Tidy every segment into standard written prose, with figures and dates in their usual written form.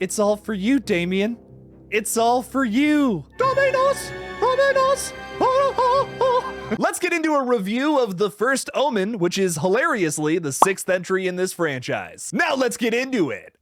It's all for you, Damien. It's all for you. Dominos! Dominos! Let's get into a review of the first Omen, which is hilariously the 6th entry in this franchise. Now let's get into it.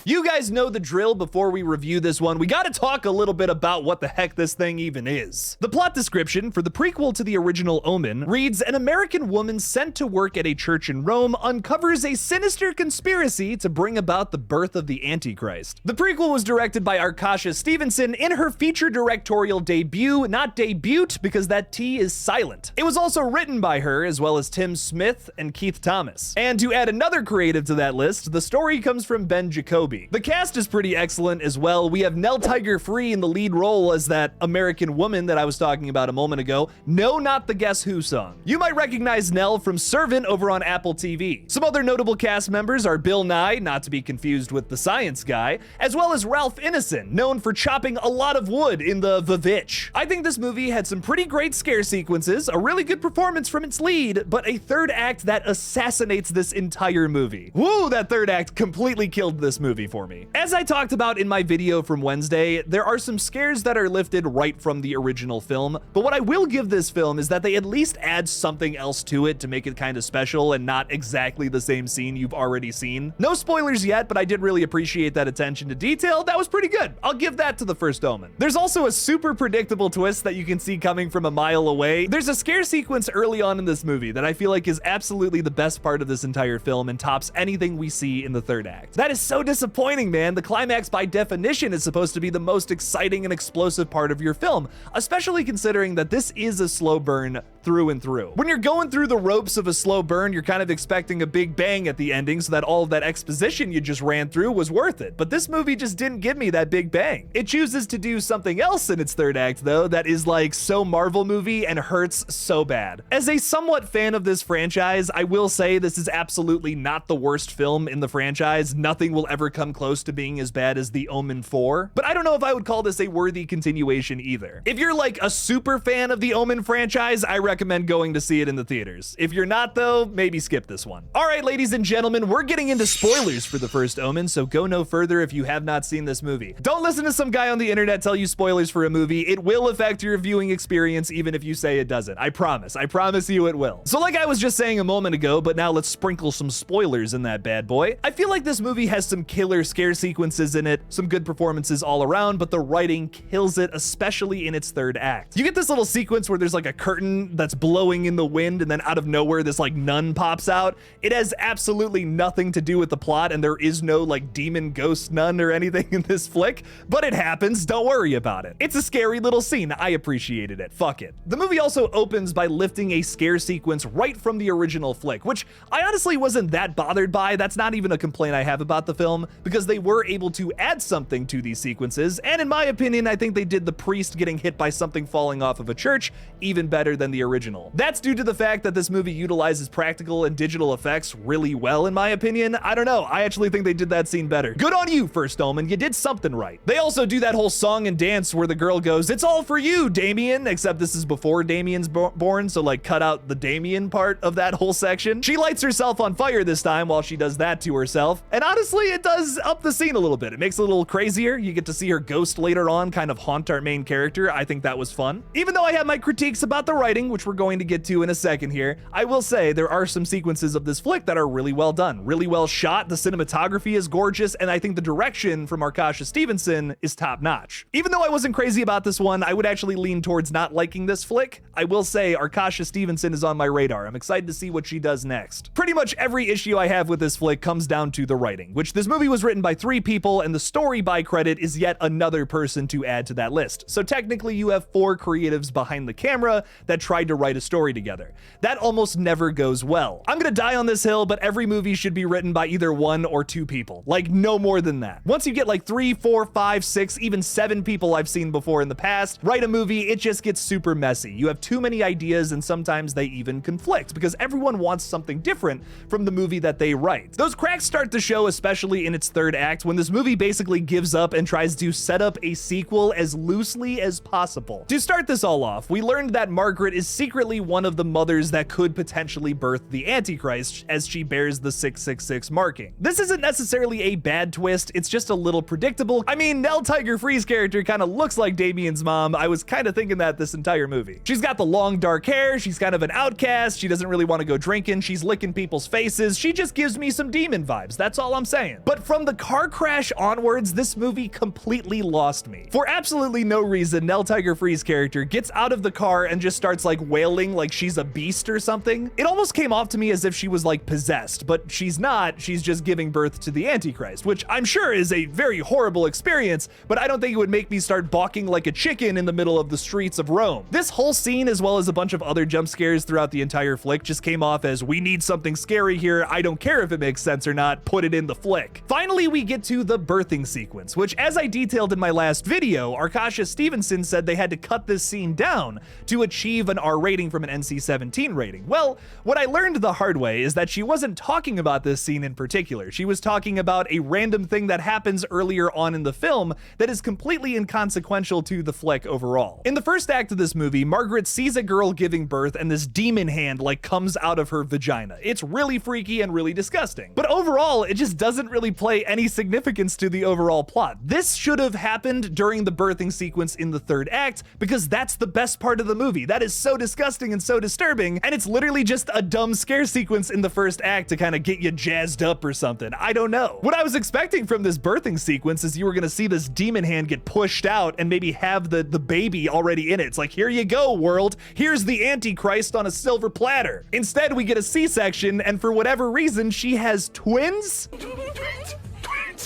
You guys know the drill. Before we review this one, we gotta talk a little bit about what the heck this thing even is. The plot description for the prequel to the original Omen reads, an American woman sent to work at a church in Rome uncovers a sinister conspiracy to bring about the birth of the Antichrist. The prequel was directed by Arkasha Stevenson in her feature directorial debut, not debut because that T is silent. It was also written by her, as well as Tim Smith and Keith Thomas. And to add another creative to that list, the story comes from Ben Jacoby. The cast is pretty excellent as well. We have Nell Tiger Free in the lead role as that American woman that I was talking about a moment ago. No, not the Guess Who song. You might recognize Nell from Servant over on Apple TV. Some other notable cast members are Bill Nye, not to be confused with the science guy, as well as Ralph Ineson, known for chopping a lot of wood in the Vitch. I think this movie had some pretty great scare sequences, a really good performance from its lead, but a third act that assassinates this entire movie. Woo, that third act completely killed this movie for me. As I talked about in my video from Wednesday, there are some scares that are lifted right from the original film, but what I will give this film is that they at least add something else to it to make it kind of special and not exactly the same scene you've already seen. No spoilers yet, but I did really appreciate that attention to detail. That was pretty good. I'll give that to the first Omen. There's also a super predictable twist that you can see coming from a mile away. There's a scare sequence early on in this movie that I feel like is absolutely the best part of this entire film and tops anything we see in the third act. That is so disappointing, man. The climax by definition is supposed to be the most exciting and explosive part of your film, especially considering that this is a slow burn through and through. When you're going through the ropes of a slow burn, you're kind of expecting a big bang at the ending so that all of that exposition you just ran through was worth it. But this movie just didn't give me that big bang. It chooses to do something else in its third act, though, that is like so Marvel movie and hurts so bad. As a somewhat fan of this franchise, I will say this is absolutely not the worst film in the franchise. Nothing will ever come close to being as bad as the Omen 4, but I don't know if I would call this a worthy continuation either. If you're like a super fan of the Omen franchise, I recommend going to see it in the theaters. If you're not though, maybe skip this one. All right, ladies and gentlemen, we're getting into spoilers for the first Omen, so go no further if you have not seen this movie. Don't listen to some guy on the internet tell you spoilers for a movie. It will affect your viewing experience even if you say it doesn't. I promise you it will. So like I was just saying a moment ago, but now let's sprinkle some spoilers in that bad boy. I feel like this movie has some killer scare sequences in it, some good performances all around, but the writing kills it, especially in its third act. You get this little sequence where there's like a curtain that's blowing in the wind and then out of nowhere this like nun pops out. It has absolutely nothing to do with the plot and there is no like demon ghost nun or anything in this flick, but it happens, don't worry about it. It's a scary little scene, I appreciated it, fuck it. The movie also opens by lifting a scare sequence right from the original flick, which I honestly wasn't that bothered by. That's not even a complaint I have about the film because they were able to add something to these sequences, and in my opinion, I think they did the priest getting hit by something falling off of a church even better than the original. That's due to the fact that this movie utilizes practical and digital effects really well, in my opinion. I don't know, I actually think they did that scene better. Good on you, First Omen, you did something right. They also do that whole song and dance where the girl goes, "It's all for you, Damien," except this is before Damien's born, so like cut out the Damien part of that whole section. She lights herself on fire this time while she does that to herself, and honestly, it does up the scene a little bit. It makes it a little crazier. You get to see her ghost later on kind of haunt our main character. I think that was fun. Even though I have my critiques about the writing, which we're going to get to in a second here, I will say there are some sequences of this flick that are really well done, really well shot. The cinematography is gorgeous, and I think the direction from Arkasha Stevenson is top notch. Even though I wasn't crazy about this one, I would actually lean towards not liking this flick. I will say Arkasha Stevenson is on my radar. I'm excited to see what she does next. Pretty much every issue I have with this flick comes down to the writing, which this movie was written by 3 people, and the story by credit is yet another person to add to that list. So technically you have 4 creatives behind the camera that tried to write a story together. That almost never goes well. I'm gonna die on this hill, but every movie should be written by either 1 or 2 people. Like no more than that. Once you get like 3, 4, 5, 6, even 7 people I've seen before in the past write a movie, it just gets super messy. You have too many ideas and sometimes they even conflict because everyone wants something different from the movie that they write. Those cracks start to show, especially in its its third act when this movie basically gives up and tries to set up a sequel as loosely as possible. To start this all off, we learned that Margaret is secretly one of the mothers that could potentially birth the Antichrist as she bears the 666 marking. This isn't necessarily a bad twist, it's just a little predictable. I mean, Nell Tiger Free's character kind of looks like Damien's mom. I was kind of thinking that this entire movie. She's got the long dark hair, she's kind of an outcast, she doesn't really want to go drinking, she's licking people's faces, she just gives me some demon vibes, that's all I'm saying. But from the car crash onwards, this movie completely lost me. For absolutely no reason, Nell Tiger Free's character gets out of the car and just starts like wailing like she's a beast or something. It almost came off to me as if she was like possessed, but she's not, she's just giving birth to the Antichrist, which I'm sure is a very horrible experience, but I don't think it would make me start balking like a chicken in the middle of the streets of Rome. This whole scene, as well as a bunch of other jump scares throughout the entire flick, just came off as, we need something scary here, I don't care if it makes sense or not, put it in the flick. Finally, we get to the birthing sequence, which, as I detailed in my last video, Arkasha Stevenson said they had to cut this scene down to achieve an R rating from an NC-17 rating. Well, what I learned the hard way is that she wasn't talking about this scene in particular. She was talking about a random thing that happens earlier on in the film that is completely inconsequential to the flick overall. In the first act of this movie, Margaret sees a girl giving birth and this demon hand like comes out of her vagina. It's really freaky and really disgusting. But overall, it just doesn't really play any significance to the overall plot. This should have happened during the birthing sequence in the third act because that's the best part of the movie. That is so disgusting and so disturbing, and it's literally just a dumb scare sequence in the first act to kind of get you jazzed up or something. I don't know. What I was expecting from this birthing sequence is you were gonna see this demon hand get pushed out and maybe have the baby already in it. It's like, here you go, world. Here's the Antichrist on a silver platter. Instead, we get a C-section, and for whatever reason, she has twins?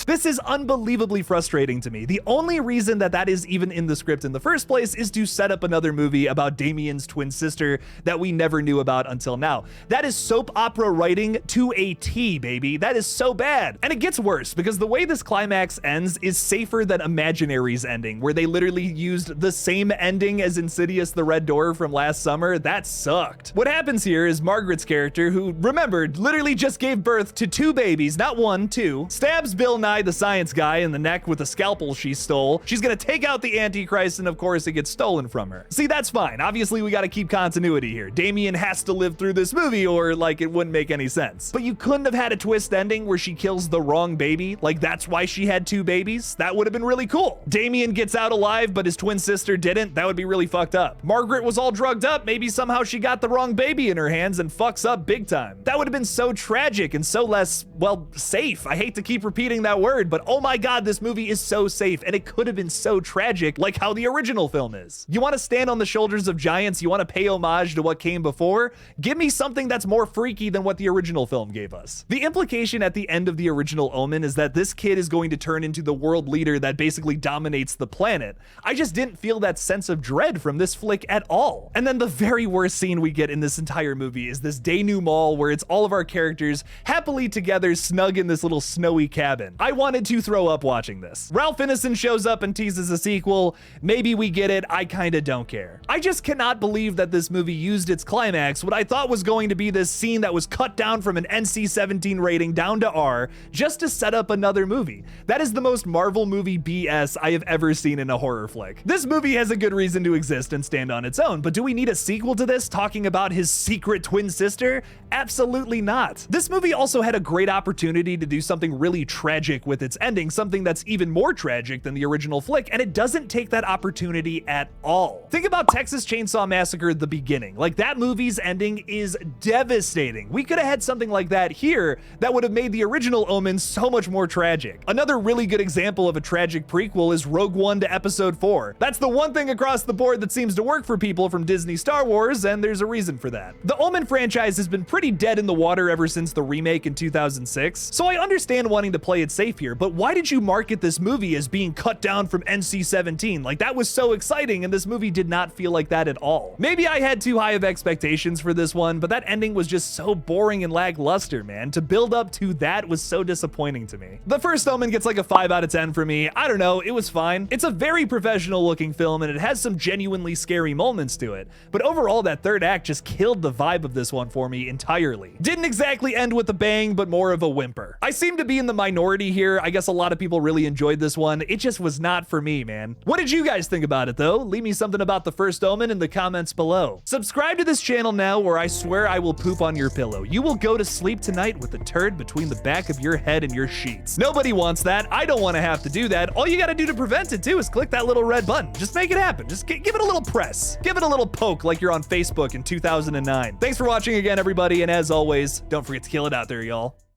This is unbelievably frustrating to me. The only reason that is even in the script in the first place is to set up another movie about Damien's twin sister that we never knew about until now. That is soap opera writing to a T, baby. That is so bad. And it gets worse because the way this climax ends is safer than Imaginary's ending, where they literally used the same ending as Insidious the Red Door from last summer. That sucked. What happens here is Margaret's character, who, remembered, literally just gave birth to 2 babies, not 1, 2, stabs Bill Nye, the science guy, in the neck with a scalpel she stole. She's gonna take out the Antichrist, and of course it gets stolen from her. See, that's fine. Obviously, we gotta keep continuity here. Damien has to live through this movie or like it wouldn't make any sense. But you couldn't have had a twist ending where she kills the wrong baby. Like that's why she had 2 babies. That would have been really cool. Damien gets out alive, but his twin sister didn't. That would be really fucked up. Margaret was all drugged up. Maybe somehow she got the wrong baby in her hands and fucks up big time. That would have been so tragic and so less, well, safe. I hate to keep repeating that word, but oh my god, this movie is so safe, and it could have been so tragic like how the original film is. You want to stand on the shoulders of giants, you want to pay homage to what came before? Give me something that's more freaky than what the original film gave us. The implication at the end of the original Omen is that this kid is going to turn into the world leader that basically dominates the planet. I just didn't feel that sense of dread from this flick at all. And then the very worst scene we get in this entire movie is this denouement where it's all of our characters happily together, snug in this little snowy cabin. I wanted to throw up watching this. Ralph Ineson shows up and teases a sequel. Maybe we get it. I kinda don't care. I just cannot believe that this movie used its climax, what I thought was going to be this scene that was cut down from an NC-17 rating down to R, just to set up another movie. That is the most Marvel movie BS I have ever seen in a horror flick. This movie has a good reason to exist and stand on its own, but do we need a sequel to this talking about his secret twin sister? Absolutely not. This movie also had a great opportunity to do something really tragic with its ending, something that's even more tragic than the original flick, and it doesn't take that opportunity at all. Think about Texas Chainsaw Massacre: The Beginning. Like, that movie's ending is devastating. We could have had something like that here that would have made the original Omen so much more tragic. Another really good example of a tragic prequel is Rogue One to Episode 4. That's the one thing across the board that seems to work for people from Disney Star Wars, and there's a reason for that. The Omen franchise has been pretty dead in the water ever since the remake in 2006, so I understand wanting to play it safe here, but why did you market this movie as being cut down from NC-17? Like, that was so exciting, and this movie did not feel like that at all. Maybe I had too high of expectations for this one, but that ending was just so boring and lackluster, man. To build up to that was so disappointing to me. The first Omen gets like a 5 out of 10 for me. I don't know, it was fine. It's a very professional looking film, and it has some genuinely scary moments to it, but overall that third act just killed the vibe of this one for me entirely. Didn't exactly end with a bang, but more of a whimper. I seem to be in the minority here. I guess a lot of people really enjoyed this one. It just was not for me, man. What did you guys think about it, though? Leave me something about the first Omen in the comments below. Subscribe to this channel now, or I swear I will poop on your pillow. You will go to sleep tonight with a turd between the back of your head and your sheets. Nobody wants that. I don't want to have to do that. All you gotta do to prevent it, too, is click that little red button. Just make it happen. Just give it a little press. Give it a little poke like you're on Facebook in 2009. Thanks for watching again, everybody, and as always, don't forget to kill it out there, y'all.